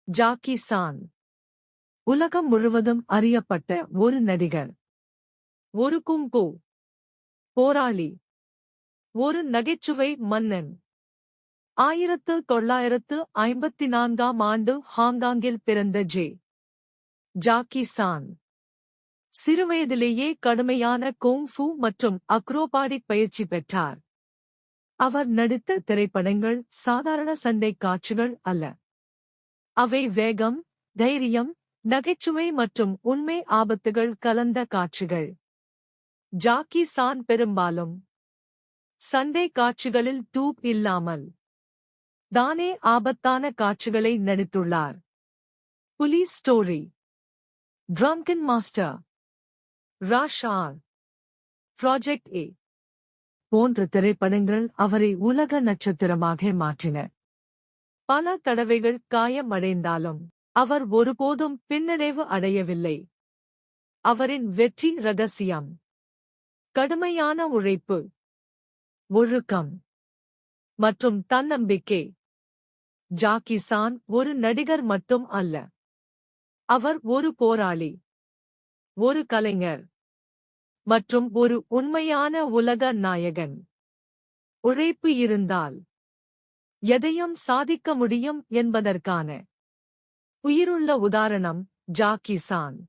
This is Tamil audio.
ஜாக்கி சான் உலகம் முழுவதும் அறியப்பட்ட ஒரு நடிகர், ஒரு குங்ஃபூ போராளி, ஒரு நகைச்சுவை மன்னன். 1954ஆம் ஆண்டு ஹாங்காங்கில் பிறந்த ஜாக்கி சான் சிறுவயதிலேயே கடுமையான குங்ஃபூ மற்றும் அக்ரோபாடிக் பயிற்சி பெற்றார். அவர் நடித்த திரைப்படங்கள் சாதாரண சண்டை காட்சிகள் அல்ல. அவை வேகம், தைரியம், நகைச்சுவை மற்றும் உண்மை ஆபத்துகள் கலந்த காட்சிகள். ஜாக்கி சான் பெரும்பாலும் சண்டை காட்சிகளில் டூப் இல்லாமல் தானே ஆபத்தான காட்சிகளை நடித்துள்ளார். Police story, drunken master, rush hour, project A போன்ற திரைப்படங்கள் அவரை உலக நட்சத்திரமாக மாற்றின. பல தடவைகள் காயமடைந்தாலும் அவர் ஒருபோதும் பின்னடைவு அடையவில்லை. அவரின் வெற்றி ரகசியம் கடுமையான உழைப்பு, ஒழுக்கம் மற்றும் தன்னம்பிக்கை. ஜாக்கி சான் ஒரு நடிகர் மட்டும் அல்ல. அவர் ஒரு போராளி, ஒரு கலைஞர் மற்றும் ஒரு உண்மையான உலக நாயகன். உழைப்பு இருந்தால் எதையும் சாதிக்க முடியும் என்பதற்கான உயிருள்ள உதாரணம் ஜாக்கி சான்.